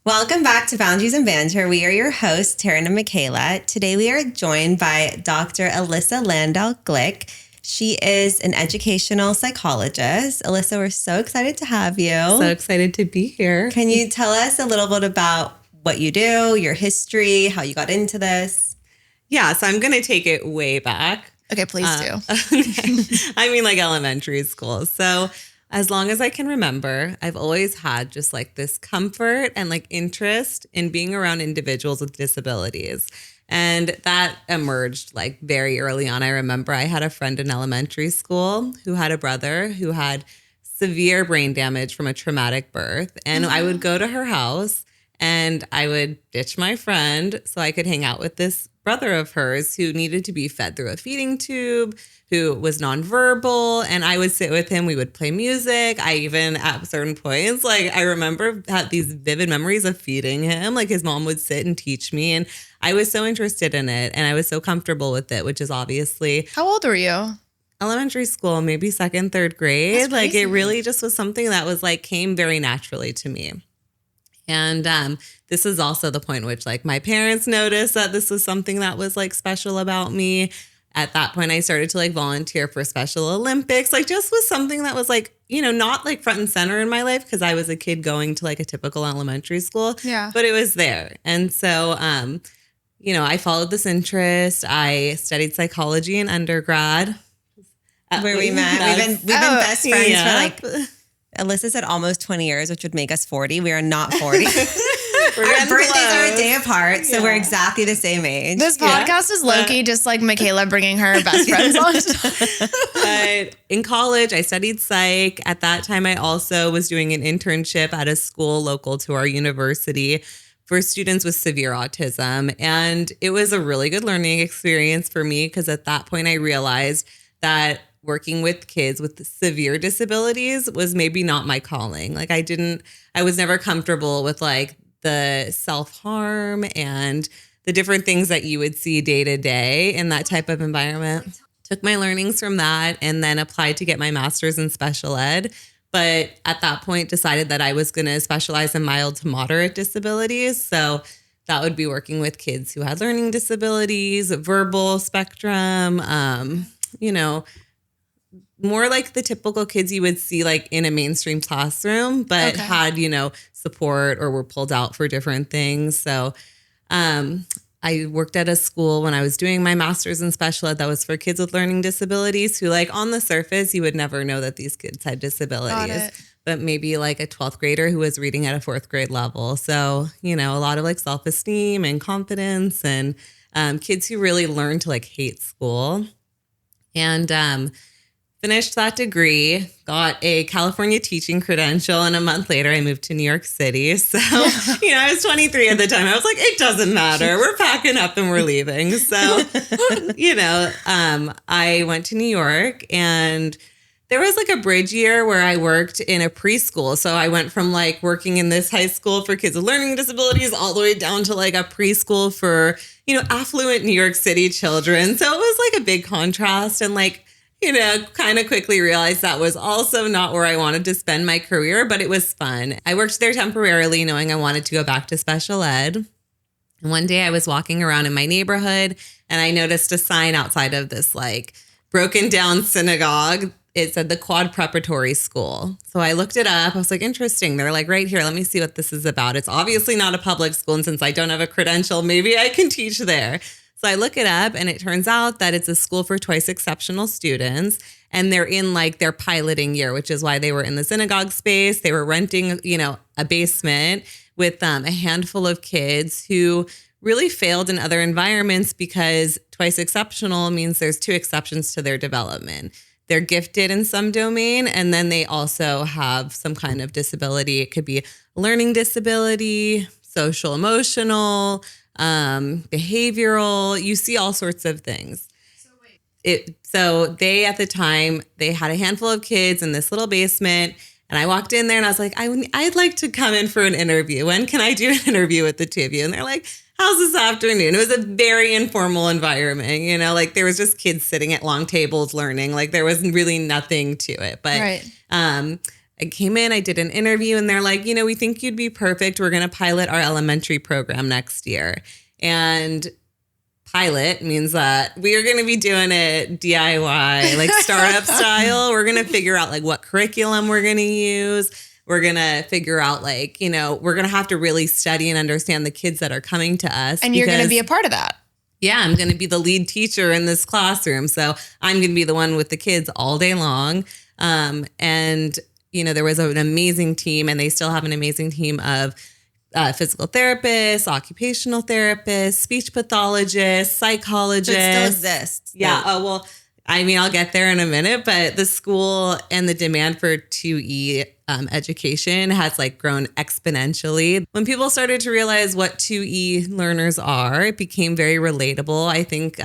Welcome back to Boundaries Banter. We are your hosts, Taryn and Michela. Today we are joined by Dr. Alyssa Landau-Glick. She is an educational psychologist. Alyssa, we're so excited to have you. So excited to be here. Can you tell us a little bit about what you do, your history, how you got into this? Yeah, so I'm going to take it way back. Okay, please do. Okay. I mean, like elementary school. So as long as I can remember, I've always had just like this comfort and like interest in being around individuals with disabilities. And that emerged like very early on. I remember I had a friend in elementary school who had a brother who had severe brain damage from a traumatic birth. And I would go to her house and I would ditch my friend so I could hang out with this brother of hers who needed to be fed through a feeding tube, who was nonverbal, and I would sit with him. We would play music. I even, at certain points, like I remember had these vivid memories of feeding him. Like his mom would sit and teach me, and I was so interested in it, and I was so comfortable with it, which is obviously... How old were you? Elementary school, maybe second, third grade. That's like crazy. it really just was something that was like came very naturally to me. And this is also the point which like my parents noticed that this was something that was like special about me. At that point, I started to like volunteer for Special Olympics, like just was something that was like, you know, not like front and center in my life because I was a kid going to like a typical elementary school, but it was there. And so, you know, I followed this interest. I studied psychology in undergrad. Where we met. We've been best friends for like... Alyssa said almost 20 years, which would make us 40. We are not 40. Our birthdays are a day apart, so we're exactly the same age. This podcast is low-key just like Michela bringing her best friends on. But in college, I studied psych. At that time, I also was doing an internship at a school local to our university for students with severe autism. And it was a really good learning experience for me because at that point, I realized that working with kids with severe disabilities was maybe not my calling. Like I was never comfortable with like the self-harm and the different things that you would see day to day in that type of environment. Took my learnings from that and then applied to get my master's in special ed. But at that point decided that I was going to specialize in mild to moderate disabilities. So that would be working with kids who had learning disabilities, verbal spectrum, you know, more like the typical kids you would see like in a mainstream classroom, but had, you know, support or were pulled out for different things. So I worked at a school when I was doing my master's in special ed that was for kids with learning disabilities who like on the surface, you would never know that these kids had disabilities, but maybe like a 12th grader who was reading at a 4th grade level. So, you know, a lot of like self-esteem and confidence and kids who really learn to like hate school. And finished that degree, got a California teaching credential, and a month later I moved to New York City. So, you know, I was 23 at the time. I was like, it doesn't matter. We're packing up and we're leaving. So, you know, I went to New York and there was like a bridge year where I worked in a preschool. So I went from like working in this high school for kids with learning disabilities all the way down to like a preschool for, you know, affluent New York City children. So it was like a big contrast and like, you know, kind of quickly realized that was also not where I wanted to spend my career, but it was fun. I worked there temporarily knowing I wanted to go back to special ed. And one day I was walking around in my neighborhood and I noticed a sign outside of this like broken down synagogue. It said the Quad Preparatory School. So I looked it up. I was like, interesting. They're like, right here, let me see what this is about. It's obviously not a public school. And since I don't have a credential, maybe I can teach there. So I look it up and it turns out that it's a school for twice exceptional students and they're in like their piloting year, which is why they were in the synagogue space. They were renting, you know, a basement with a handful of kids who really failed in other environments because twice exceptional means there's 2 exceptions to their development. They're gifted in some domain and then they also have some kind of disability. It could be learning disability, social emotional, behavioral, you see all sorts of things. So they, at the time, they had a handful of kids in this little basement and I walked in there and I was like, I'd like to come in for an interview. When can I do an interview with the 2 of you? And they're like, how's this afternoon? It was a very informal environment, you know, like there was just kids sitting at long tables learning, like there was really nothing to it. But I came in, I did an interview, and they're like, we think you'd be perfect. We're going to pilot our elementary program next year. And pilot means that we are going to be doing it DIY, like startup style. We're going to figure out like what curriculum we're going to use. We're going to figure out like, we're going to have to really study and understand the kids that are coming to us. And you're going to be a part of that. Yeah, I'm going to be the lead teacher in this classroom. So I'm going to be the one with the kids all day long. And, there was an amazing team, and they still have an amazing team of physical therapists, occupational therapists, speech pathologists, psychologists. So it still exists. Yeah. Oh, well, I'll get there in a minute, but the school and the demand for 2E education has like grown exponentially. When people started to realize what 2E learners are, it became very relatable. I think.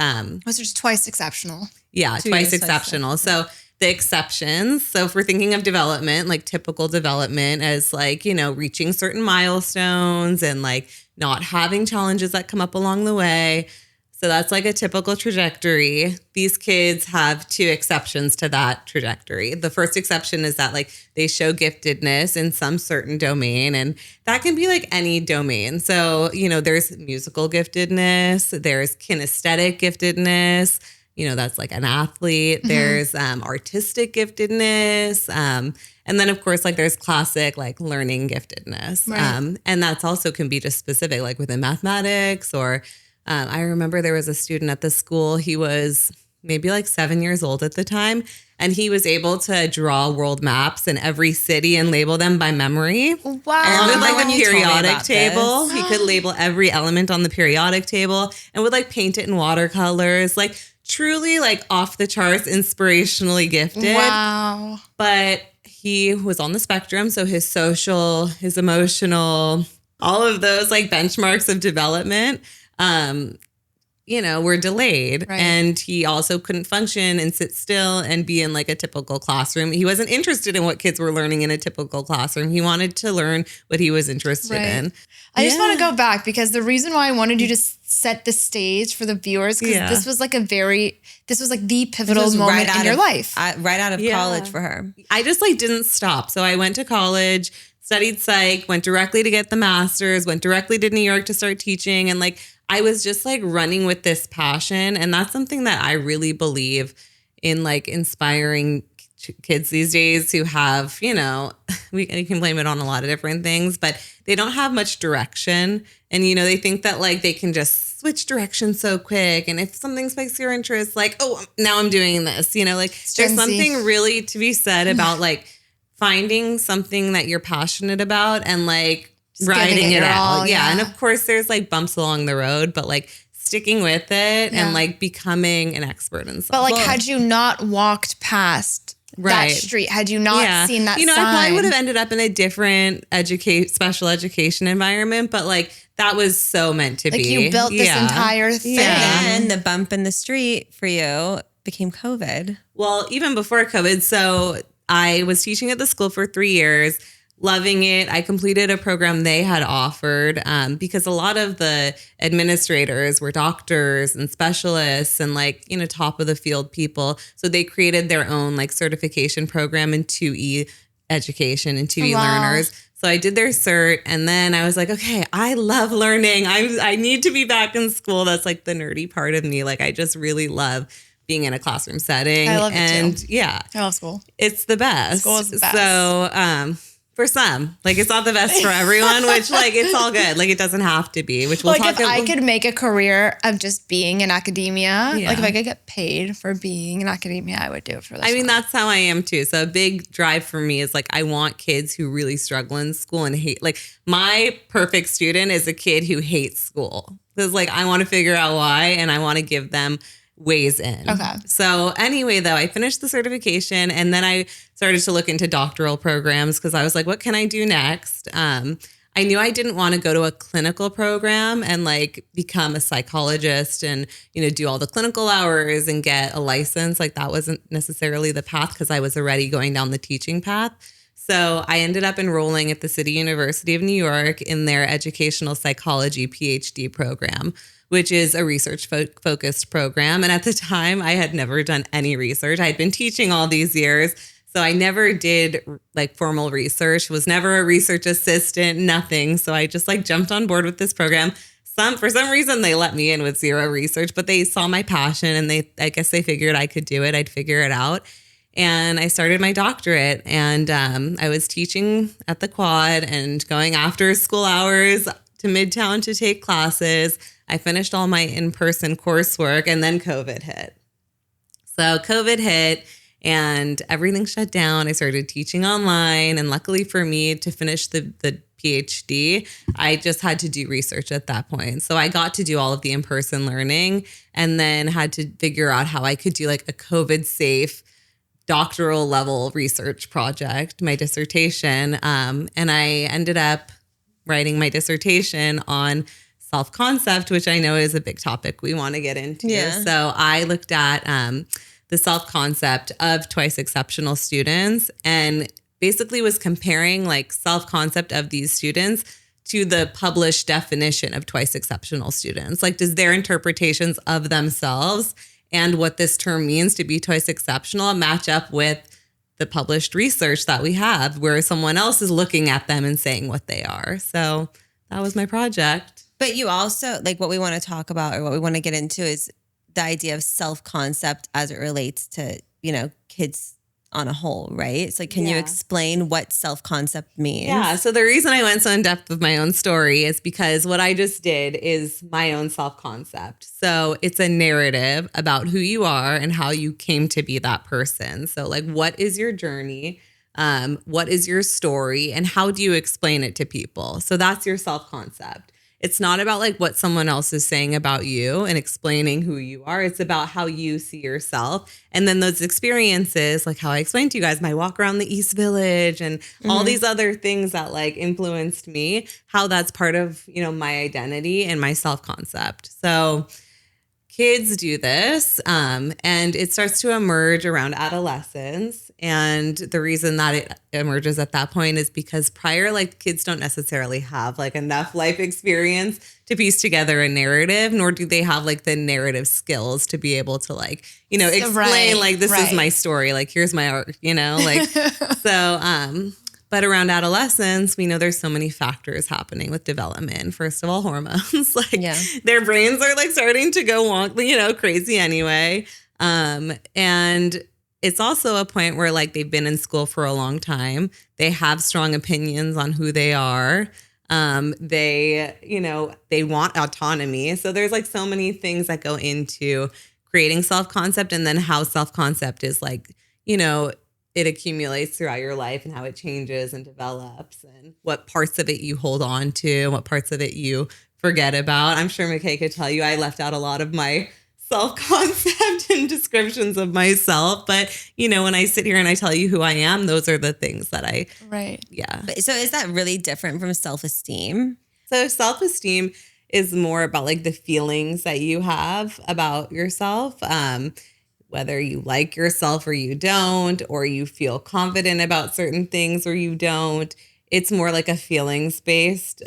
Was just twice exceptional. Yeah, twice exceptional. So the exceptions. So if we're thinking of development, like typical development as like, reaching certain milestones and like not having challenges that come up along the way. So that's like a typical trajectory. These kids have two exceptions to that trajectory. The first exception is that like they show giftedness in some certain domain, and that can be like any domain. So, there's musical giftedness, there's kinesthetic giftedness, that's like an athlete. Mm-hmm. There's artistic giftedness. And then, of course, like there's classic like learning giftedness. Right. And that's also can be just specific, like within mathematics or I remember there was a student at the school. He was maybe like 7 years old at the time. And he was able to draw world maps in every city and label them by memory. Wow. And with like the periodic table, he could label every element on the periodic table and would like paint it in watercolors. Like truly like off the charts, inspirationally gifted. Wow. But he was on the spectrum. So his social, his emotional, all of those like benchmarks of development, were delayed. Right. And he also couldn't function and sit still and be in like a typical classroom. He wasn't interested in what kids were learning in a typical classroom. He wanted to learn what he was interested in. I just want to go back because the reason why I wanted you to set the stage for the viewers, because this was like the pivotal moment in your life. Right out of college for her. I just like didn't stop. So I went to college, studied psych, went directly to get the master's, went directly to New York to start teaching. And like, I was just like running with this passion. And that's something that I really believe in, like inspiring kids these days who have, we can blame it on a lot of different things, but they don't have much direction. And, they think that like they can just switch direction so quick. And if something spikes your interest, like, oh, now I'm doing this, like there's something really to be said about like finding something that you're passionate about and like riding it out. Yeah. And of course there's like bumps along the road, but like sticking with it and like becoming an expert in something. But like, had you not walked past that street, had you not seen that sign, I probably would have ended up in a different special education environment, but like that was so meant to be. Like you built this entire thing. And then the bump in the street for you became COVID. Well, even before COVID. So I was teaching at the school for 3 years. Loving it. I completed a program they had offered because a lot of the administrators were doctors and specialists and like, top of the field people. So they created their own like certification program in 2E education and 2E learners. So I did their cert and then I was like, okay, I love learning. I need to be back in school. That's like the nerdy part of me. Like I just really love being in a classroom setting. I love it too. Yeah. I love school. It's the best. School is the best. So, for some, like it's not the best for everyone, which like it's all good. Like it doesn't have to be, which we'll talk about. If I could make a career of just being in academia, like if I could get paid for being in academia, I would do it for this. I mean, that's how I am too. So a big drive for me is like, I want kids who really struggle in school and hate, like my perfect student is a kid who hates school. Because like, I want to figure out why and I want to give them ways in. Okay. So anyway, though, I finished the certification and then I started to look into doctoral programs because I was like, what can I do next? I knew I didn't want to go to a clinical program and like become a psychologist and, do all the clinical hours and get a license. Like that wasn't necessarily the path because I was already going down the teaching path. So I ended up enrolling at the City University of New York in their educational psychology PhD program, which is a research-focused program. And at the time, I had never done any research. I had been teaching all these years. So I never did like formal research, was never a research assistant, nothing. So I just like jumped on board with this program. For some reason they let me in with zero research, but they saw my passion and I guess they figured I could do it. I'd figure it out. And I started my doctorate, and I was teaching at the Quad and going after school hours to Midtown to take classes. I finished all my in-person coursework, and then COVID hit. So COVID hit and everything shut down. I started teaching online, and luckily for me, to finish the PhD, I just had to do research at that point. So I got to do all of the in-person learning, and then had to figure out how I could do like a COVID-safe doctoral level research project, my dissertation. And I ended up writing my dissertation on self-concept, which I know is a big topic we want to get into. Yeah. So I looked at the self-concept of twice exceptional students, and basically was comparing like self-concept of these students to the published definition of twice exceptional students. Like, does their interpretations of themselves and what this term means to be twice exceptional match up with the published research that we have, where someone else is looking at them and saying what they are? So that was my project. But you also, like, what we want to talk about or what we want to get into is the idea of self-concept as it relates to, kids on a whole, right? So can you explain what self-concept means? Yeah. So the reason I went so in depth with my own story is because what I just did is my own self-concept. So it's a narrative about who you are and how you came to be that person. So like, what is your journey? What is your story? And how do you explain it to people? So that's your self-concept. It's not about like what someone else is saying about you and explaining who you are. It's about how you see yourself. And then those experiences, like how I explained to you guys, my walk around the East Village and all these other things that like influenced me, how that's part of, my identity and my self-concept. So kids do this, and it starts to emerge around adolescence. And the reason that it emerges at that point is because prior, like, kids don't necessarily have like enough life experience to piece together a narrative, nor do they have like the narrative skills to be able to like, explain like, this is my story. Like, here's my art, like, so, but around adolescence, we know there's so many factors happening with development. First of all, hormones, their brains are like starting to go wonk, crazy anyway. And it's also a point where like they've been in school for a long time. They have strong opinions on who they are. They want autonomy. So there's like so many things that go into creating self-concept, and then how self-concept is like, it accumulates throughout your life and how it changes and develops, and what parts of it you hold on to and what parts of it you forget about. I'm sure McKay could tell you I left out a lot of my self-concept and descriptions of myself. But, when I sit here and I tell you who I am, those are the things that Right. Yeah. So is that really different from self-esteem? So self-esteem is more about like the feelings that you have about yourself. Whether you like yourself or you don't, or you feel confident about certain things or you don't. It's more like a feelings-based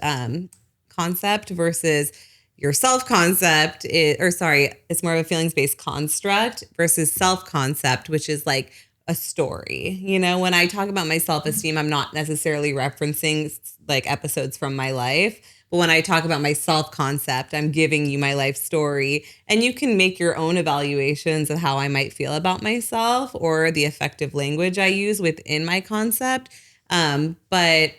concept versus your self-concept. It's more of a feelings-based construct versus self-concept, which is like a story. When I talk about my self-esteem, I'm not necessarily referencing like episodes from my life. But when I talk about my self-concept, I'm giving you my life story, and you can make your own evaluations of how I might feel about myself or the effective language I use within my concept. But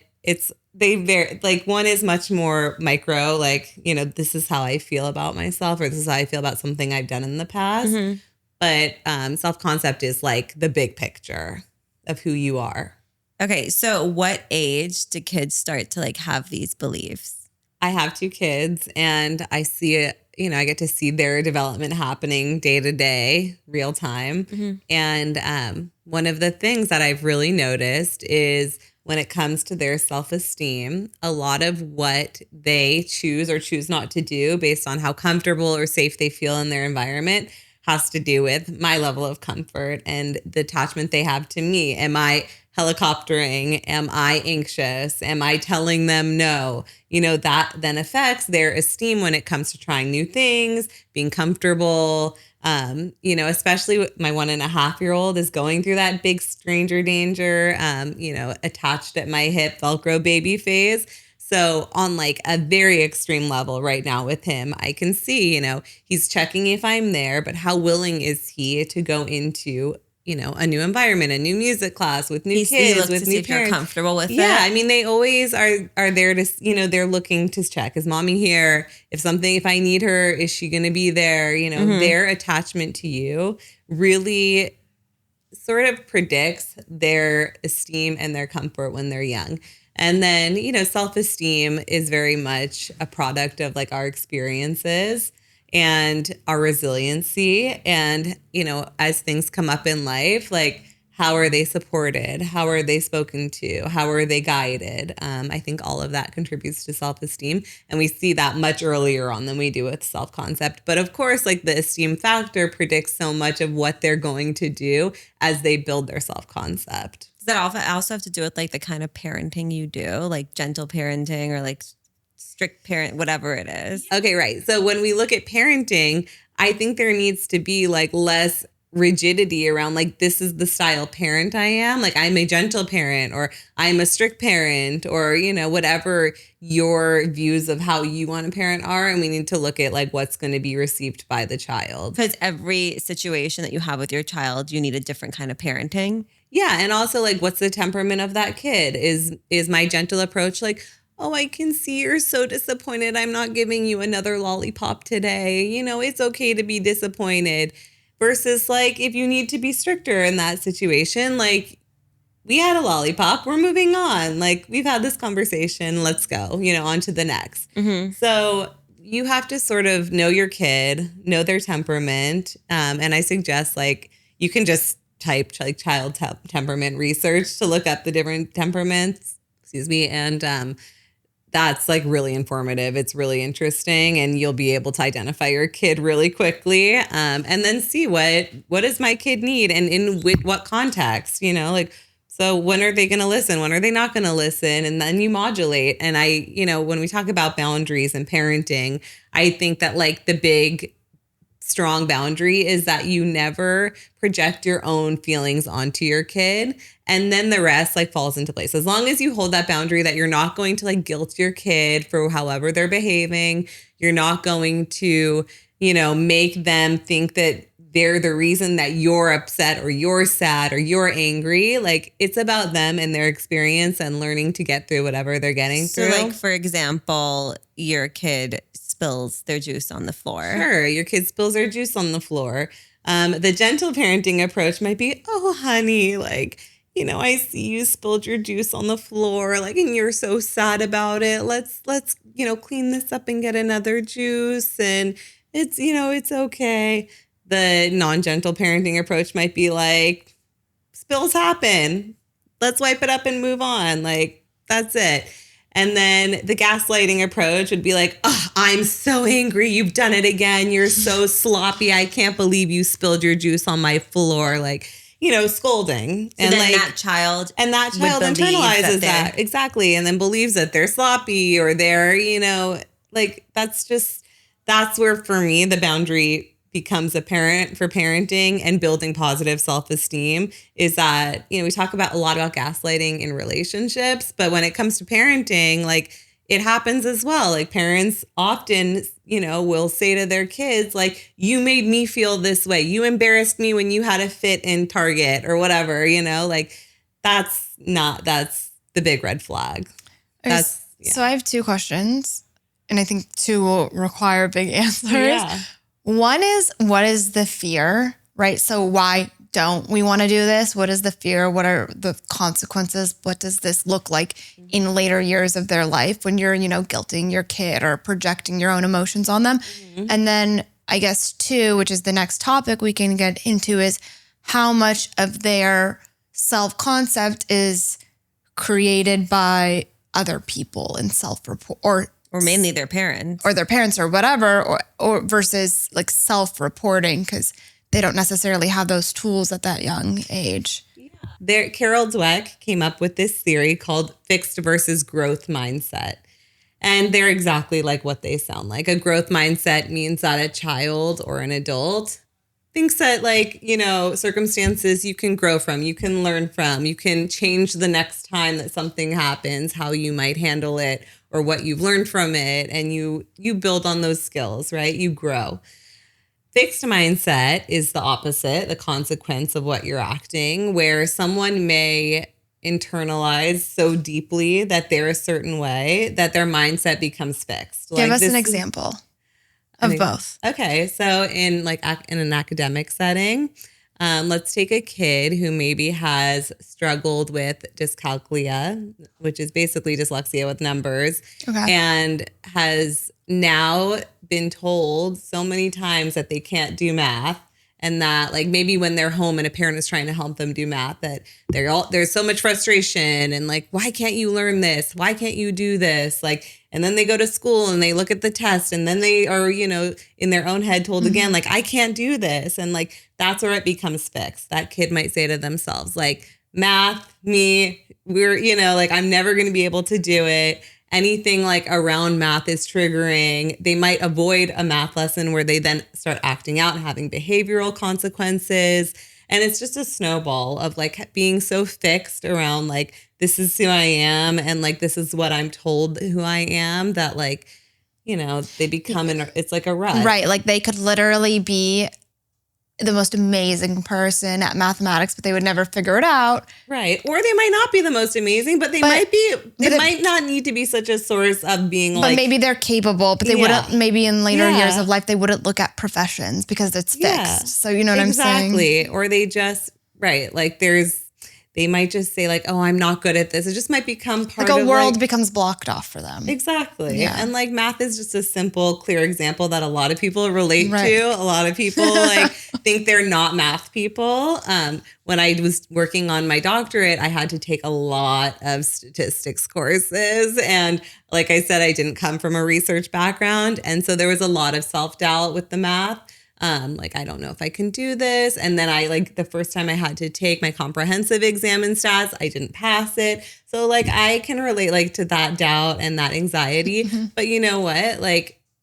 they vary. Like, one is much more micro, like, this is how I feel about myself, or this is how I feel about something I've done in the past. Mm-hmm. But self-concept is like the big picture of who you are. Okay, so what age do kids start to like have these beliefs? I have 2 kids, and I see it, I get to see their development happening day to day, real time. Mm-hmm. And one of the things that I've really noticed is when it comes to their self-esteem, a lot of what they choose or choose not to do based on how comfortable or safe they feel in their environment has to do with my level of comfort and the attachment they have to me. Am I helicoptering? Am I anxious? Am I telling them no? That then affects their esteem when it comes to trying new things, being comfortable, Especially my 1.5-year-old is going through that big stranger danger, attached at my hip Velcro baby phase. So on like a very extreme level right now with him, I can see, he's checking if I'm there, but how willing is he to go into, a new environment, a new music class with new kids, with new if you're parents. comfortable with it. Yeah, I mean, they always are there to, they're looking to check, is mommy here? If I need her, is she going to be there? Their attachment to you really sort of predicts their esteem and their comfort when they're young. And then, self-esteem is very much a product of like our experiences and our resiliency. And, as things come up in life, like how are they supported? How are they spoken to? How are they guided? I think all of that contributes to self-esteem. And we see that much earlier on than we do with self-concept. But of course, like the esteem factor predicts so much of what they're going to do as they build their self-concept. Does that also have to do with like the kind of parenting you do, like gentle parenting or like strict parent, whatever it is? Okay, right. So when we look at parenting, I think there needs to be like less rigidity around like, this is the style parent I am. Like I'm a gentle parent or I'm a strict parent or, whatever your views of how you want to parent are. And we need to look at like what's going to be received by the child. Because every situation that you have with your child, you need a different kind of parenting. Yeah. And also like, what's the temperament of that kid? Is my gentle approach like, oh, I can see you're so disappointed. I'm not giving you another lollipop today. It's okay to be disappointed. Versus like, if you need to be stricter in that situation, like we had a lollipop, we're moving on. Like we've had this conversation, let's go, on to the next. Mm-hmm. So you have to sort of know your kid, know their temperament. And I suggest like, you can just type like child temperament research to look up the different temperaments, and that's like really informative. It's really interesting, and you'll be able to identify your kid really quickly, and then see what does my kid need and in what context, so when are they going to listen? When are they not going to listen? And then you modulate. And when we talk about boundaries and parenting, I think that like the big strong boundary is that you never project your own feelings onto your kid, and then the rest like falls into place. As long as you hold that boundary that you're not going to like guilt your kid for however they're behaving, you're not going to, make them think that they're the reason that you're upset or you're sad or you're angry. Like it's about them and their experience and learning to get through whatever they're getting through. So like, for example, your kid spills their juice on the floor. Sure, your kid spills their juice on the floor. The gentle parenting approach might be, oh, honey, like, I see you spilled your juice on the floor, like, and you're so sad about it. Let's, clean this up and get another juice. And it's, it's okay. The non-gentle parenting approach might be like, spills happen. Let's wipe it up and move on. Like, that's it. And then the gaslighting approach would be like, oh, I'm so angry. You've done it again. You're so sloppy. I can't believe you spilled your juice on my floor. Like, scolding. So and then like, that child internalizes that. Exactly. And then believes that they're sloppy or they're, like that's where for me, the boundary becomes a parent for parenting and building positive self-esteem is that, we talk about a lot about gaslighting in relationships, but when it comes to parenting, like it happens as well. Like parents often, will say to their kids, like, you made me feel this way. You embarrassed me when you had a fit in Target or whatever, like that's the big red flag. So I have two questions, and I think two will require big answers. Yeah. One is, what is the fear, right? So why don't we want to do this? What is the fear? What are the consequences? What does this look like in later years of their life when you're, guilting your kid or projecting your own emotions on them? Mm-hmm. And then I guess two, which is the next topic we can get into, is how much of their self-concept is created by other people and self-report or mainly their parents. Or their parents or whatever, or versus like self-reporting because they don't necessarily have those tools at that young age. Yeah. Carol Dweck came up with this theory called fixed versus growth mindset. And they're exactly like what they sound like. A growth mindset means that a child or an adult thinks that like, circumstances you can grow from, you can learn from, you can change the next time that something happens, how you might handle it or what you've learned from it. And you build on those skills, right? You grow. Fixed mindset is the opposite, the consequence of what you're acting, where someone may internalize so deeply that they're a certain way that their mindset becomes fixed. Give us an example of both. Okay. So in an academic setting, let's take a kid who maybe has struggled with dyscalculia, which is basically dyslexia with numbers, and has now been told so many times that they can't do math. And that like maybe when they're home and a parent is trying to help them do math, that there's so much frustration and like, why can't you learn this? Why can't you do this? Like, and then they go to school and they look at the test and then they are, in their own head told again, like, I can't do this. And like, that's where it becomes fixed. That kid might say to themselves, like, math, I'm never going to be able to do it. Anything like around math is triggering. They might avoid a math lesson where they then start acting out and having behavioral consequences. And it's just a snowball of like being so fixed around like, this is who I am. And like, this is what I'm told who I am, that like, they become, it's like a rut. Right. Like they could literally be the most amazing person at mathematics, but they would never figure it out. Right. Or they might not be the most amazing, but they might not need to be such a source of being but maybe they're capable, but they wouldn't, maybe in later years of life, they wouldn't look at professions because it's fixed. So you know what I'm saying? Exactly. Or they just, like they might just say like, oh, I'm not good at this. It just might become part of like a world becomes blocked off for them. Exactly. Yeah. And like math is just a simple, clear example that a lot of people relate to. A lot of people like think they're not math people. When I was working on my doctorate, I had to take a lot of statistics courses. And like I said, I didn't come from a research background. And so there was a lot of self-doubt with the math. I don't know if I can do this. And then the first time I had to take my comprehensive exam in stats, I didn't pass it. So I can relate to that doubt and that anxiety. But you know what?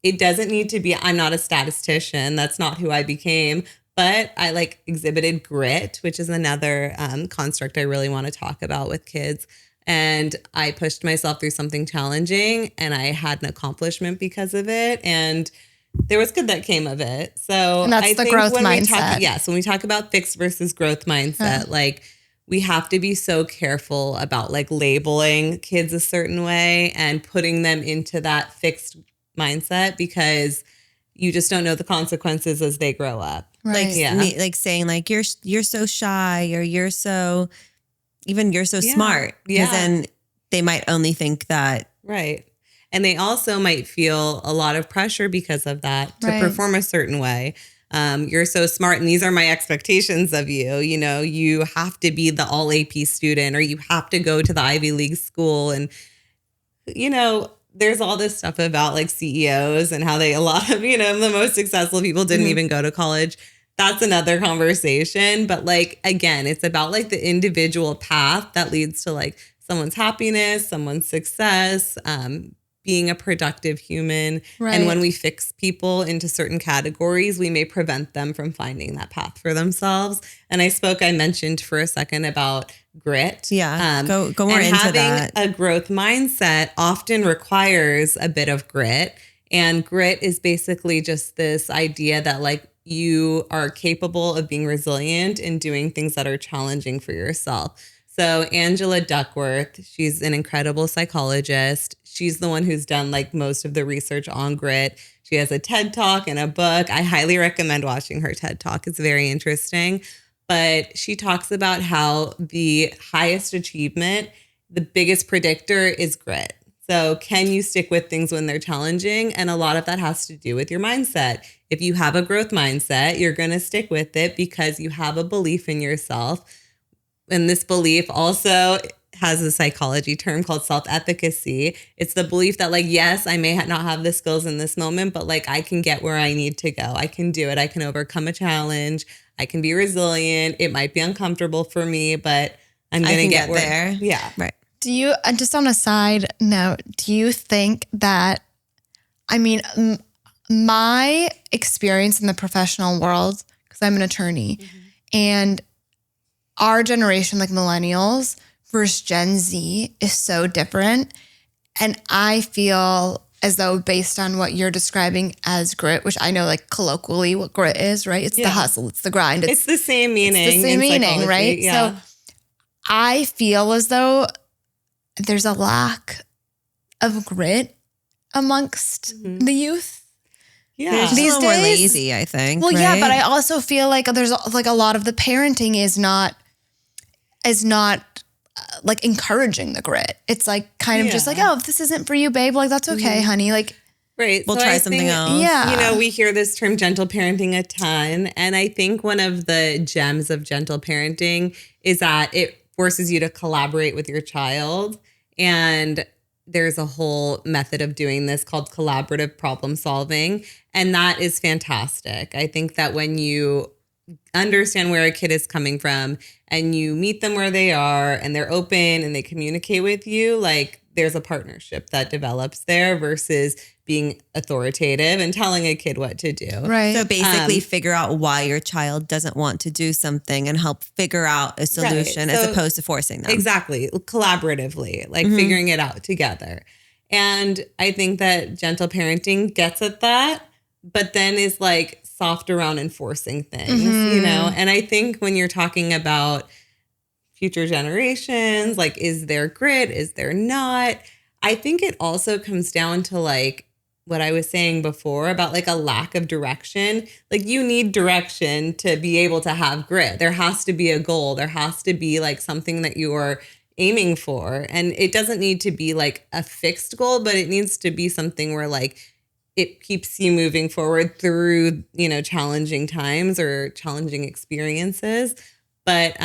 It doesn't need to be, I'm not a statistician. That's not who I became. But I exhibited grit, which is another construct I really want to talk about with kids. And I pushed myself through something challenging and I had an accomplishment because of it. And there was good that came of it. So and that's the growth mindset. When we talk about fixed versus growth mindset, we have to be so careful about labeling kids a certain way and putting them into that fixed mindset because you just don't know the consequences as they grow up. Right. Saying you're so shy or you're so smart. Because then they might only think that. Right. And they also might feel a lot of pressure because of that to perform a certain way. You're so smart and these are my expectations of you. You have to be the all AP student or you have to go to the Ivy League school. And, there's all this stuff about CEOs and how a lot of, the most successful people didn't even go to college. That's another conversation. But again, it's about the individual path that leads to someone's happiness, someone's success, being a productive human. Right. And when we fix people into certain categories, we may prevent them from finding that path for themselves. And I mentioned for a second about grit. Yeah, go more into that. Having a growth mindset often requires a bit of grit. And grit is basically just this idea that you are capable of being resilient and doing things that are challenging for yourself. So Angela Duckworth, she's an incredible psychologist. She's the one who's done most of the research on grit. She has a TED Talk and a book. I highly recommend watching her TED Talk. It's very interesting. But she talks about how the highest achievement, the biggest predictor is grit. So can you stick with things when they're challenging? And a lot of that has to do with your mindset. If you have a growth mindset, you're going to stick with it because you have a belief in yourself. And this belief also has a psychology term called self-efficacy. It's the belief that yes, I may not have the skills in this moment, but I can get where I need to go. I can do it. I can overcome a challenge. I can be resilient. It might be uncomfortable for me, but I'm going to get there. Yeah. Right. Do you, just on a side note, do you think that, my experience in the professional world because I'm an attorney. And our generation, like millennials versus Gen Z, is so different. And I feel as though based on what you're describing as grit, which I know like colloquially what grit is, right? It's the hustle, it's the grind. It's the same meaning. It's the same meaning, psychology. right? Yeah. So I feel as though there's a lack of grit amongst the youth. Yeah. They're just These a little more days- lazy, I think. Well, yeah, right? but I also feel like there's like a lot of the parenting is not like encouraging the grit. It's like kind of just like, oh, if this isn't for you, babe, like that's okay, honey. Like, Right. We'll So try I something think, else. yeah. You know, we hear this term gentle parenting a ton. And I think one of the gems of gentle parenting is that it forces you to collaborate with your child. And there's a whole method of doing this called collaborative problem solving. And that is fantastic. I think that when you understand where a kid is coming from and you meet them where they are and they're open and they communicate with you, like there's a partnership that develops there versus being authoritative and telling a kid what to do. right. So basically figure out why your child doesn't want to do something and help figure out a solution as So- opposed to forcing them. Exactly. Collaboratively, like figuring it out together. And I think that gentle parenting gets at that, but then is like soft around enforcing things, you know? And I think when you're talking about future generations, like, is there grit? Is there not? I think it also comes down to like what I was saying before about like a lack of direction. Like you need direction to be able to have grit. There has to be a goal. There has to be like something that you are aiming for. And it doesn't need to be like a fixed goal, but it needs to be something where like it keeps you moving forward through, you know, challenging times or challenging experiences. But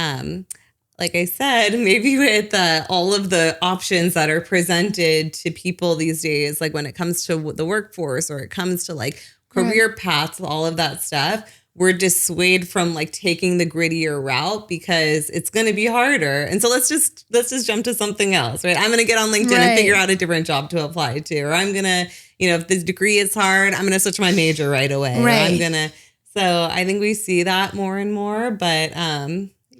like I said, maybe with all of the options that are presented to people these days, like when it comes to the workforce or it comes to like career paths, all of that stuff, we're dissuaded from like taking the grittier route because it's going to be harder. And so let's just jump to something else, right? I'm going to get on LinkedIn and figure out a different job to apply to, or I'm going to, you know, if this degree is hard, I'm going to switch my major right away. Right. Or I'm going to, so I think we see that more and more, but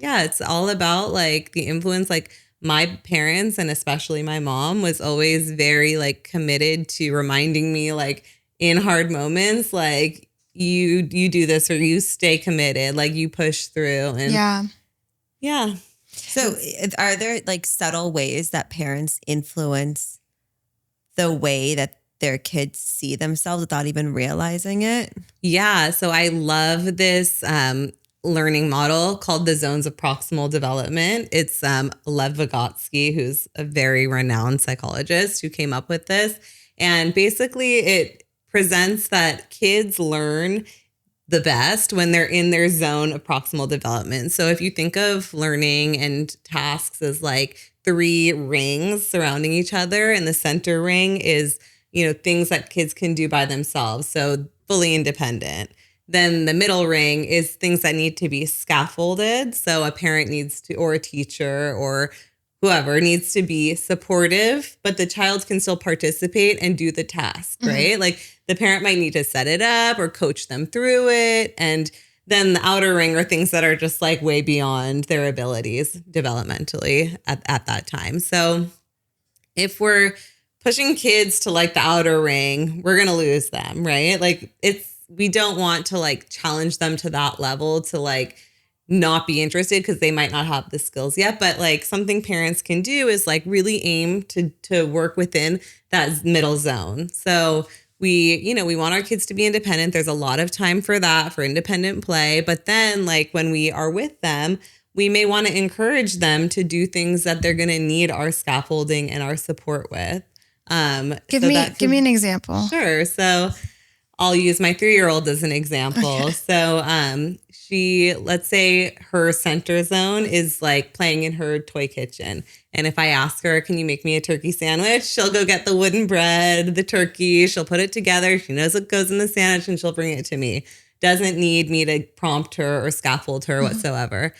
yeah, it's all about like the influence. Like my parents and especially my mom was always very like committed to reminding me like in hard moments, like you do this or you stay committed, like you push through. And yeah. So are there like subtle ways that parents influence the way that their kids see themselves without even realizing it? Yeah. So I love this learning model called the zones of proximal development. It's Lev Vygotsky, who's a very renowned psychologist who came up with this. And basically it presents that kids learn the best when they're in their zone of proximal development. So if you think of learning and tasks as like 3 rings surrounding each other, and the center ring is, you know, things that kids can do by themselves, so fully independent. Then the middle ring is things that need to be scaffolded. So a parent needs to, or a teacher or whoever needs to be supportive, but the child can still participate and do the task, right? Like the parent might need to set it up or coach them through it. And then the outer ring are things that are just like way beyond their abilities developmentally at that time. So if we're pushing kids to like the outer ring, we're going to lose them, right? Like we don't want to like challenge them to that level to like not be interested because they might not have the skills yet. But like something parents can do is like really aim to work within that middle zone. So we want our kids to be independent. There's a lot of time for that, for independent play. But then like when we are with them, we may want to encourage them to do things that they're going to need our scaffolding and our support with. Give me an example. Sure. So I'll use my 3-year-old as an example. So let's say her center zone is like playing in her toy kitchen. And if I ask her, can you make me a turkey sandwich? She'll go get the wooden bread, the turkey. She'll put it together. She knows what goes in the sandwich and she'll bring it to me. Doesn't need me to prompt her or scaffold her whatsoever.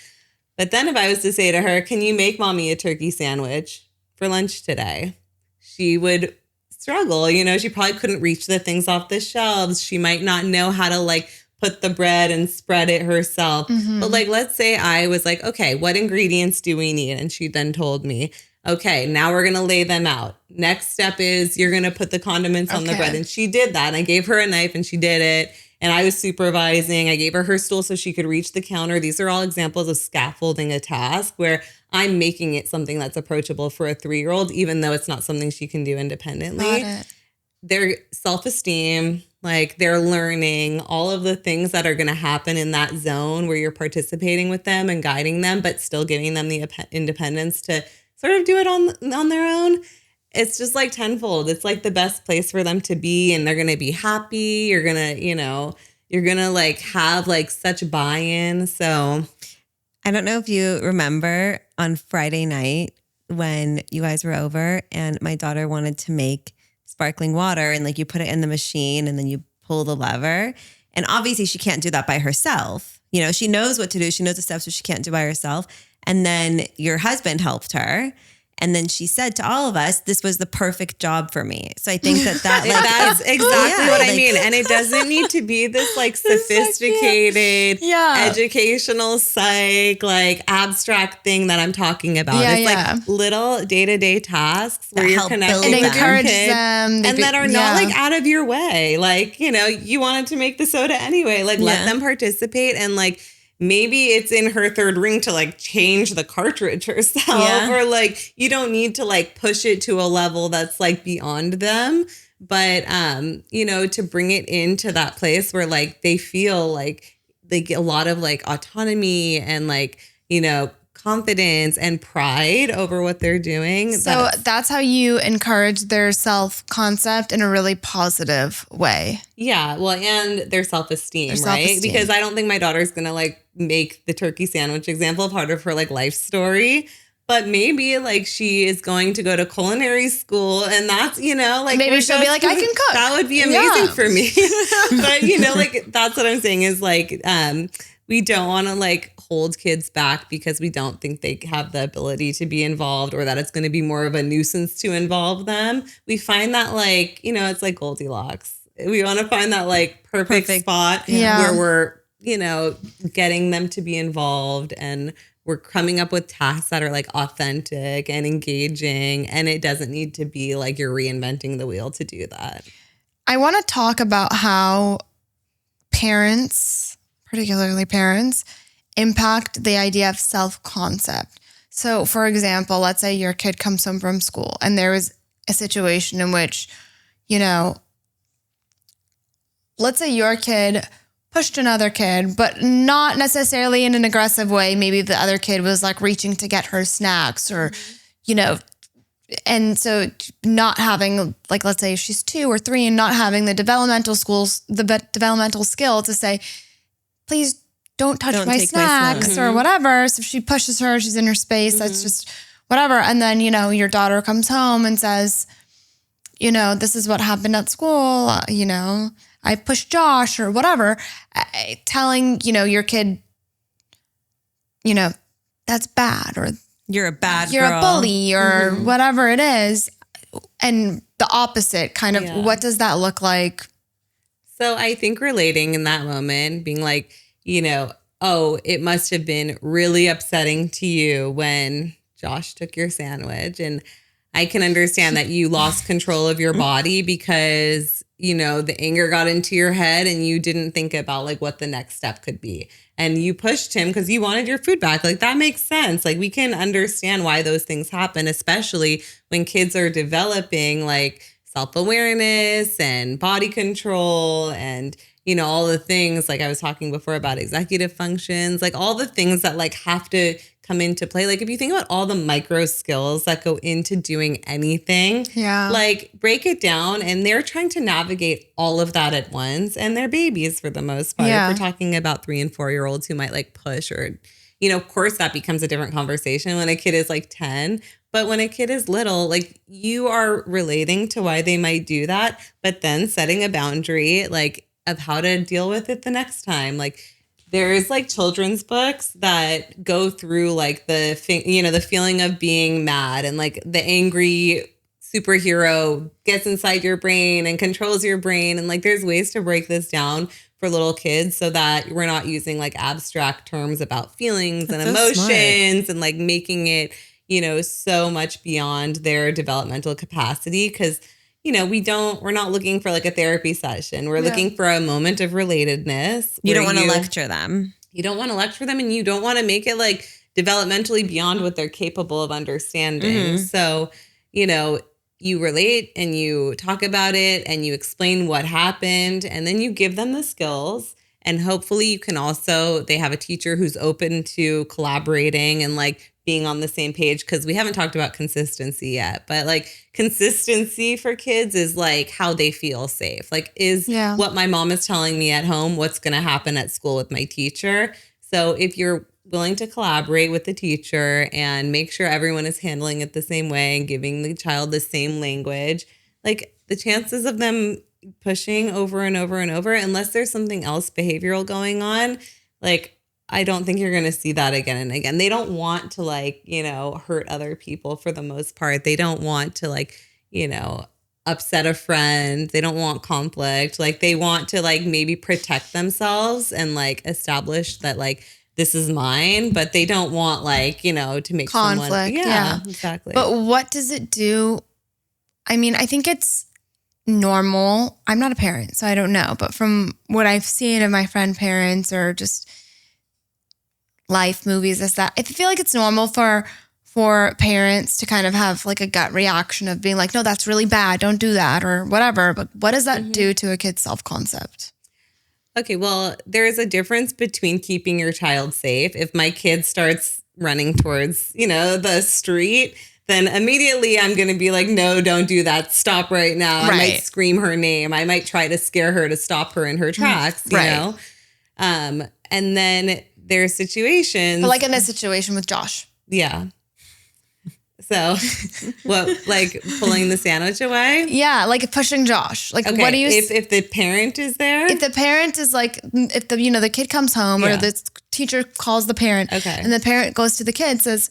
But then if I was to say to her, can you make mommy a turkey sandwich for lunch today? She would struggle. You know, she probably couldn't reach the things off the shelves. She might not know how to like put the bread and spread it herself. But like, let's say I was like, okay, what ingredients do we need? And she then told me, okay, now we're going to lay them out. Next step is you're going to put the condiments on the bread. And she did that. And I gave her a knife and she did it. And I was supervising. I gave her stool so she could reach the counter. These are all examples of scaffolding a task where I'm making it something that's approachable for a 3-year-old, even though it's not something she can do independently. Their self-esteem, like their learning, all of the things that are going to happen in that zone where you're participating with them and guiding them, but still giving them the independence to sort of do it on their own. It's just like tenfold. It's like the best place for them to be, and they're going to be happy. You're going to, you're going to like have like such buy-in. So I don't know if you remember on Friday night when you guys were over and my daughter wanted to make sparkling water, and like you put it in the machine and then you pull the lever. And obviously she can't do that by herself. She knows what to do. She knows the steps, but she can't do by herself. And then your husband helped her. And then she said to all of us, this was the perfect job for me. So I think that that's exactly what I mean. And it doesn't need to be this like sophisticated, educational psych, like abstract thing that I'm talking about. It's like little day-to-day tasks where you're connecting and with encourage your kid them. and that are not like out of your way. Like, you wanted to make the soda anyway. Like let them participate, and like, maybe it's in her third ring to like change the cartridge herself, or like you don't need to like push it to a level that's like beyond them. But, to bring it into that place where like they feel like they get a lot of like autonomy and like, confidence and pride over what they're doing. So that's how you encourage their self-concept in a really positive way. Yeah. Well, and their self-esteem, right? Because I don't think my daughter's going to like make the turkey sandwich example part of her like life story. But maybe like she is going to go to culinary school, and that's, like maybe she'll be like, I can cook. That would be amazing for me. But, like that's what I'm saying is like, we don't want to like hold kids back because we don't think they have the ability to be involved, or that it's going to be more of a nuisance to involve them. We find that like, it's like Goldilocks. We want to find that like perfect spot where we're, getting them to be involved, and we're coming up with tasks that are like authentic and engaging. And it doesn't need to be like you're reinventing the wheel to do that. I want to talk about how parents, particularly parents, impact the idea of self-concept. So, for example, let's say your kid comes home from school and there was a situation in which, let's say your kid pushed another kid, but not necessarily in an aggressive way. Maybe the other kid was like reaching to get her snacks or, and so not having, like, let's say she's 2 or 3 and not having the developmental skill to say, please don't touch my snacks or whatever. So if she pushes her, she's in her space. That's just whatever. And then, your daughter comes home and says, this is what happened at school. I pushed Josh or whatever, telling, your kid, that's bad, or you're a bad you're girl. A bully or whatever it is. And the opposite kind of, what does that look like? So I think relating in that moment, being like, oh, it must have been really upsetting to you when Josh took your sandwich. And I can understand that you lost control of your body because, the anger got into your head and you didn't think about like what the next step could be. And you pushed him because you wanted your food back. Like that makes sense. Like we can understand why those things happen, especially when kids are developing like self-awareness and body control and, all the things like I was talking before about executive functions, like all the things that like have to come into play. Like if you think about all the micro skills that go into doing anything, like break it down, and they're trying to navigate all of that at once. And they're babies for the most part. If we're talking about 3 and 4-year-olds who might like push or, of course that becomes a different conversation when a kid is like 10. But when a kid is little, like you are relating to why they might do that, but then setting a boundary like of how to deal with it the next time. Like there's like children's books that go through like the feeling of being mad, and like the angry superhero gets inside your brain and controls your brain. And like there's ways to break this down for little kids so that we're not using like abstract terms about feelings and That's so emotions and like making it, so much beyond their developmental capacity. Cause, we're not looking for like a therapy session. We're looking for a moment of relatedness. You don't want to lecture them. You don't want to lecture them, and you don't want to make it like developmentally beyond what they're capable of understanding. So, you relate and you talk about it and you explain what happened, and then you give them the skills. And hopefully you can also, they have a teacher who's open to collaborating and like being on the same page, because we haven't talked about consistency yet. But like consistency for kids is like how they feel safe. Like, is what my mom is telling me at home what's going to happen at school with my teacher? So if you're willing to collaborate with the teacher and make sure everyone is handling it the same way and giving the child the same language, like the chances of them pushing over and over and over, unless there's something else behavioral going on, like I don't think you're going to see that again and again. They don't want to like, hurt other people for the most part. They don't want to like, upset a friend. They don't want conflict. Like they want to like maybe protect themselves and like establish that like this is mine, but they don't want like, to make conflict. Someone, yeah, exactly. But what does it do? I mean, I think it's normal. I'm not a parent, so I don't know. But from what I've seen of my friend parents or just life movies, is that I feel like it's normal for parents to kind of have like a gut reaction of being like, no, that's really bad. Don't do that or whatever. But what does that do to a kid's self-concept? Okay, well, there is a difference between keeping your child safe. If my kid starts running towards, the street, then immediately I'm going to be like, no, don't do that. Stop right now. Right. I might scream her name. I might try to scare her to stop her in her tracks, you know? And then there's situations. But like in a situation with Josh. Yeah. So what, like pulling the sandwich away? Yeah, like pushing Josh. Like, okay, what do you... If the parent is there? If the parent is like, if the kid comes home or the teacher calls the parent and the parent goes to the kid and says,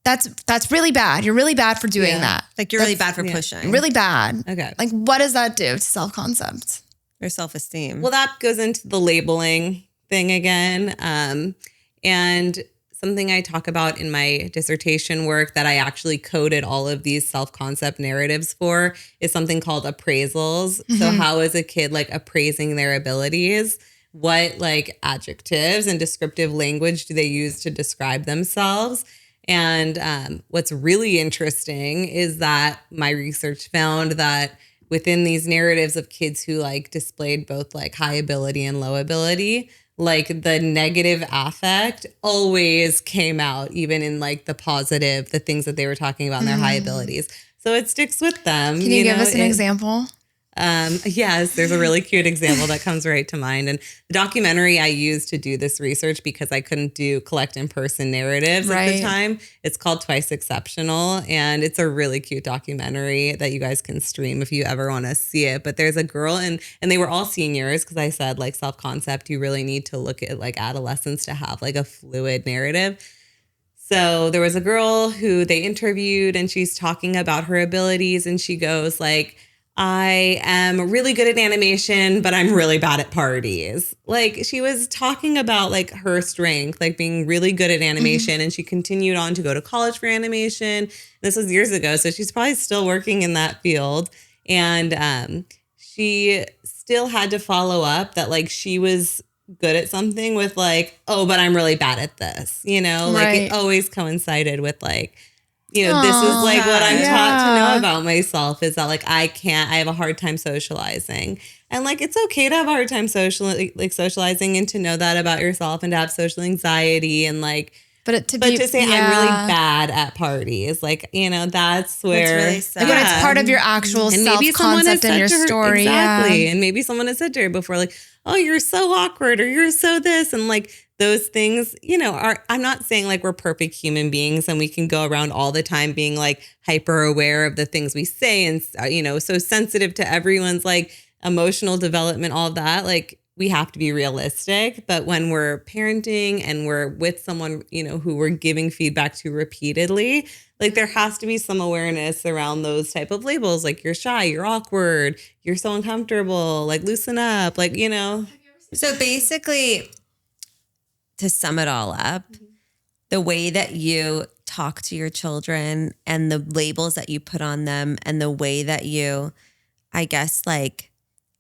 that's really bad. You're really bad for doing that. Like you're really bad for pushing. Really bad. Okay. Like what does that do to self-concept? Or self-esteem? Well, that goes into the labeling thing again. And something I talk about in my dissertation work that I actually coded all of these self-concept narratives for is something called appraisals. So how is a kid like appraising their abilities? What like adjectives and descriptive language do they use to describe themselves? And what's really interesting is that my research found that within these narratives of kids who like displayed both like high ability and low ability, like the negative affect always came out, even in like the positive, the things that they were talking about in their high abilities. So it sticks with them. Can you give us an example? Yes, there's a really cute example that comes right to mind. And the documentary I used to do this research because I couldn't do collect in-person narratives at the time. It's called Twice Exceptional. And it's a really cute documentary that you guys can stream if you ever want to see it. But there's a girl and they were all seniors because I said like self-concept, you really need to look at like adolescents to have like a fluid narrative. So there was a girl who they interviewed and she's talking about her abilities and she goes like, I am really good at animation, but I'm really bad at parties. Like she was talking about like her strength, like being really good at animation. And she continued on to go to college for animation. This was years ago. So she's probably still working in that field. And she still had to follow up that like she was good at something with like, oh, but I'm really bad at this, like it always coincided with like, this is like what I'm taught to know about myself is that like I have a hard time socializing. And like it's okay to have a hard time socializing and to know that about yourself and to have social anxiety and like but to say I'm really bad at parties, like, that's where really sad. Like when it's part of your actual self-concept in your story. Exactly. And maybe someone has said to her before, like, oh, you're so awkward or you're so this. And like those things, I'm not saying like we're perfect human beings and we can go around all the time being like hyper aware of the things we say and, so sensitive to everyone's like emotional development, all of that. Like we have to be realistic. But when we're parenting and we're with someone, who we're giving feedback to repeatedly, like there has to be some awareness around those type of labels. Like you're shy, you're awkward, you're so uncomfortable, like loosen up, like, Have you ever So basically, to sum it all up, the way that you talk to your children and the labels that you put on them and the way that you, I guess, like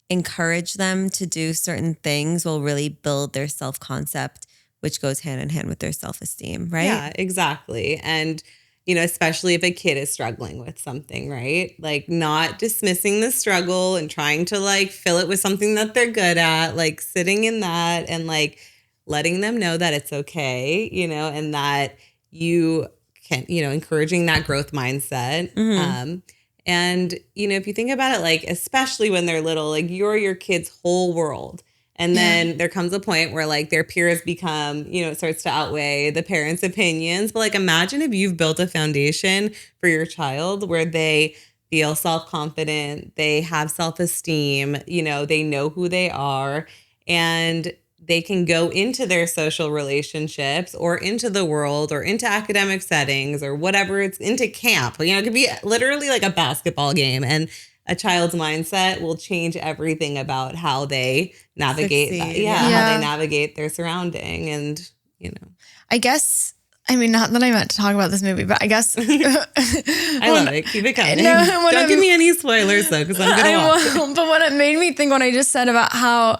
encourage them to do certain things will really build their self-concept, which goes hand in hand with their self-esteem, right? Yeah, exactly. And, especially if a kid is struggling with something, right? Like not dismissing the struggle and trying to like fill it with something that they're good at, like sitting in that and like letting them know that it's okay, and that you can, encouraging that growth mindset. And, if you think about it, like, especially when they're little, like you're your kid's whole world. And then there comes a point where like their peers become, it starts to outweigh the parents' opinions. But like, imagine if you've built a foundation for your child where they feel self-confident, they have self-esteem, they know who they are, and they can go into their social relationships or into the world or into academic settings or whatever, it's into camp. It could be literally like a basketball game, and a child's mindset will change everything about how they navigate that. How they navigate their surrounding. And, I guess, not that I meant to talk about this movie, but I guess. I love it. Keep it coming. Don't give me any spoilers though, because I'm going to watch it. But what it made me think when I just said about how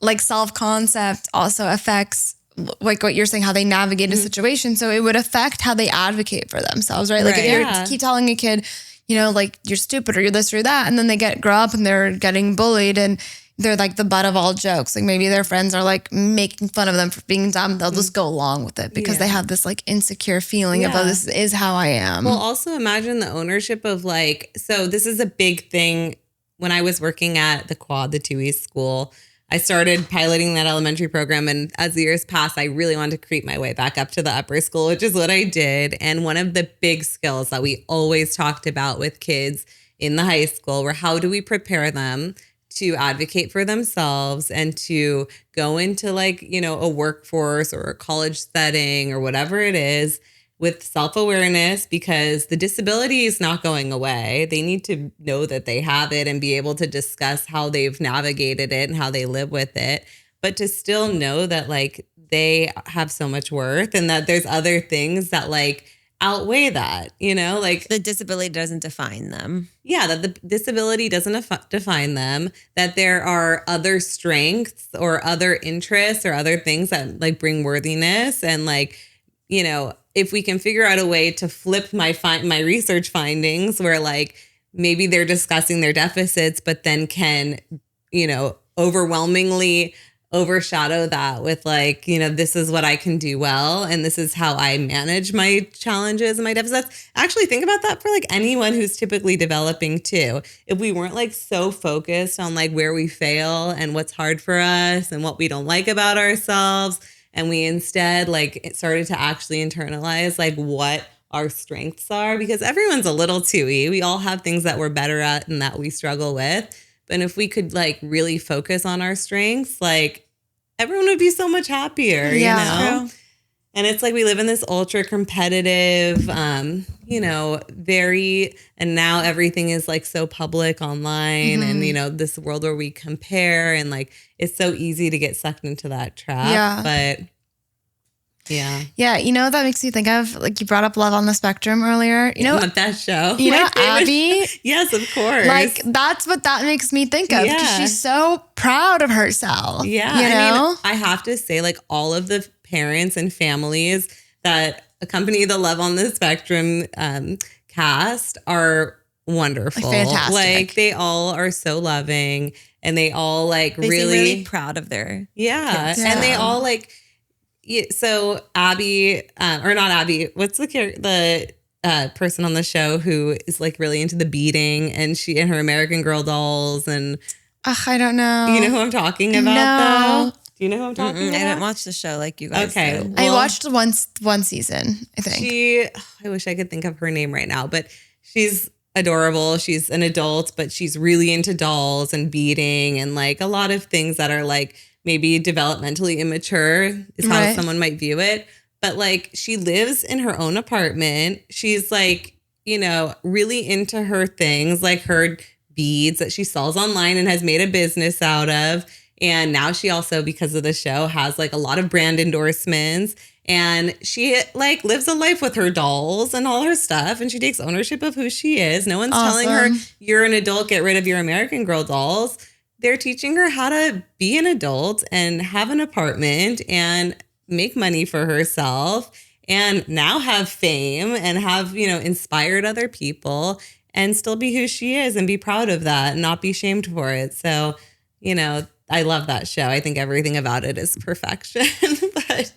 like self-concept also affects like what you're saying, how they navigate a situation. So it would affect how they advocate for themselves, right? Like if you keep telling a kid, like you're stupid or you're this or that, and then they grow up and they're getting bullied and they're like the butt of all jokes. Like maybe their friends are like making fun of them for being dumb. They'll just go along with it because they have this like insecure feeling of, oh, this is how I am. Well, also imagine the ownership of like, so this is a big thing. When I was working at the Quad, the 2E school, I started piloting that elementary program. And as the years passed, I really wanted to creep my way back up to the upper school, which is what I did. And one of the big skills that we always talked about with kids in the high school were how do we prepare them to advocate for themselves and to go into like, a workforce or a college setting or whatever it is with self-awareness, because the disability is not going away. They need to know that they have it and be able to discuss how they've navigated it and how they live with it, but to still know that like they have so much worth and that there's other things that like outweigh that, like the disability doesn't define them. Yeah, that the disability doesn't define them, that there are other strengths or other interests or other things that like bring worthiness. And like, if we can figure out a way to flip my research findings where like maybe they're discussing their deficits, but then can, overwhelmingly overshadow that with like, this is what I can do well. And this is how I manage my challenges and my deficits. Actually, think about that for like anyone who's typically developing too. If we weren't like so focused on like where we fail and what's hard for us and what we don't like about ourselves, and we instead like started to actually internalize like what our strengths are, because everyone's a little 2E. We all have things that we're better at and that we struggle with. But if we could like really focus on our strengths, like everyone would be so much happier, True. And it's like we live in this ultra competitive, and now everything is like so public online and, this world where we compare and like it's so easy to get sucked into that trap. Yeah. But yeah. Yeah. That makes me think of like you brought up Love on the Spectrum earlier. That show. Abby. Yes, of course. Like that's what that makes me think of because she's so proud of herself. Yeah. I have to say like all of the parents and families that accompany the Love on the Spectrum cast are wonderful. Like, fantastic. Like they all are so loving and they all like they really, seem really proud of their kids. And they all like, so Abby, or not Abby, what's the person on the show who is like really into the beading and she and her American Girl dolls and I don't know. You know who I'm talking about though? Do you know who I'm talking about? I didn't watch the show like you guys. Okay. Did. I watched one season, I think. I wish I could think of her name right now, but she's adorable. She's an adult, but she's really into dolls and beading and like a lot of things that are like maybe developmentally immature is how someone might view it. But like she lives in her own apartment. She's like, really into her things, like her beads that she sells online and has made a business out of. And now she also, because of the show, has like a lot of brand endorsements. And she like lives a life with her dolls and all her stuff. And she takes ownership of who she is. No one's telling her, you're an adult, get rid of your American Girl dolls. They're teaching her how to be an adult and have an apartment and make money for herself and now have fame and have, inspired other people and still be who she is and be proud of that and not be shamed for it. So, I love that show. I think everything about it is perfection. But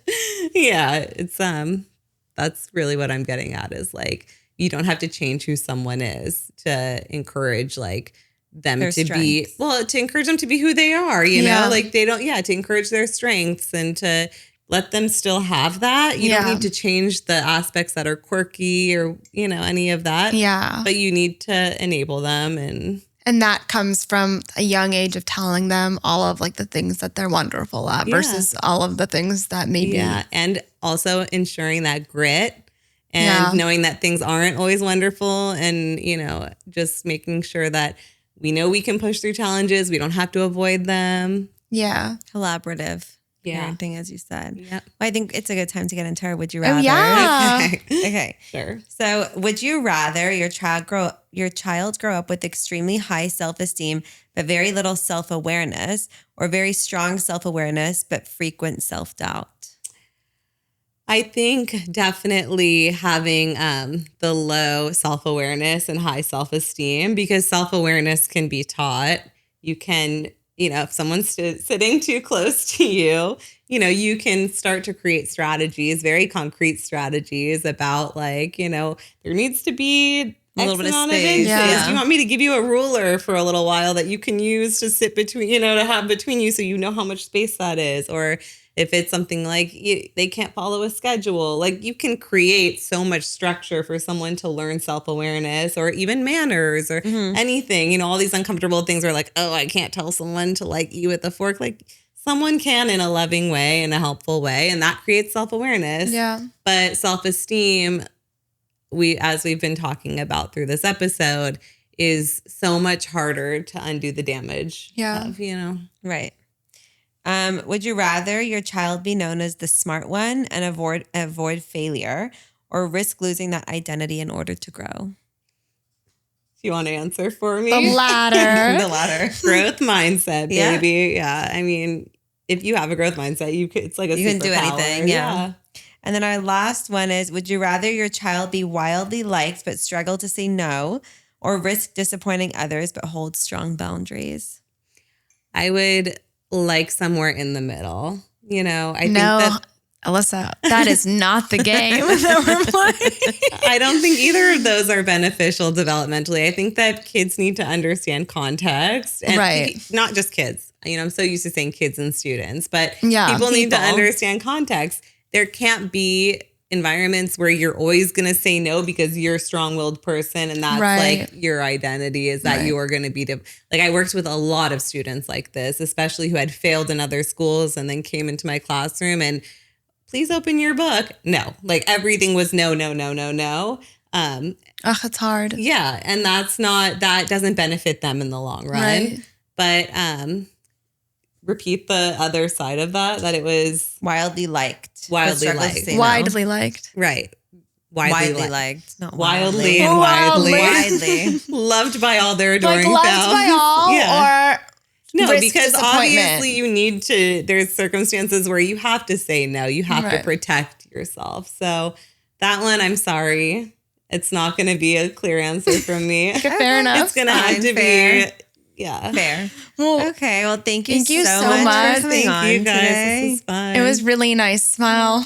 yeah, it's that's really what I'm getting at is like you don't have to change who someone is to encourage like them their to strengths. to encourage them to be who they are, like they don't, to encourage their strengths and to let them still have that. You don't need to change the aspects that are quirky or, any of that. Yeah. But you need to enable them. And that comes from a young age of telling them all of like the things that they're wonderful at versus all of the things that maybe. Yeah. And also ensuring that grit and knowing that things aren't always wonderful and, just making sure that we know we can push through challenges. We don't have to avoid them. Yeah. Collaborative. Yeah. Parenting, as you said. Yep. Well, I think it's a good time to get into our would you rather. Oh, yeah. Okay. Sure. So, would you rather your child grow up with extremely high self-esteem but very little self-awareness, or very strong self-awareness but frequent self-doubt? I think definitely having the low self-awareness and high self-esteem, because self-awareness can be taught. You can, if someone's sitting too close to you, you can start to create strategies, very concrete strategies about like, there needs to be a little bit of amount space. inches. Do you want me to give you a ruler for a little while that you can use to sit between, to have between you so you know how much space that is? Or if it's something like they can't follow a schedule, like you can create so much structure for someone to learn self-awareness or even manners or anything, all these uncomfortable things are like, oh, I can't tell someone to like eat with a fork. Like someone can in a loving way, in a helpful way. And that creates self-awareness. Yeah. But self-esteem, as we've been talking about through this episode, is so much harder to undo the damage of, Right. Would you rather your child be known as the smart one and avoid failure, or risk losing that identity in order to grow? Do you want to answer for me? the latter. The latter. Growth mindset, baby. Yeah. I mean, if you have a growth mindset, it's like you can do anything. Yeah. And then our last one is, would you rather your child be wildly liked but struggle to say no, or risk disappointing others but hold strong boundaries? I would like somewhere in the middle. I think that Alyssa, that is not the game that we're playing. I don't think either of those are beneficial developmentally. I think that kids need to understand context. And not just kids. I'm so used to saying kids and students, but people need to understand context. There can't be environments where you're always going to say no because you're a strong-willed person and that's like your identity is that you are going to be like I worked with a lot of students like this, especially who had failed in other schools and then came into my classroom and please open your book. No, like everything was no. It's hard. Yeah. And that doesn't benefit them in the long run. Right. But repeat the other side of that it was wildly liked. Widely liked. Widely liked. Right. Widely liked. Not wildly and widely. Widely. Loved by all their adoring loved fans. by all or no, risk because obviously you need to, there's circumstances where you have to say no. You have to protect yourself. So that one, I'm sorry. It's not going to be a clear answer from me. Fair enough. It's going to have to be... Yeah. Fair. Well, okay. Well, thank you so much for coming on you guys. today. This was fun. It was really nice. Smile.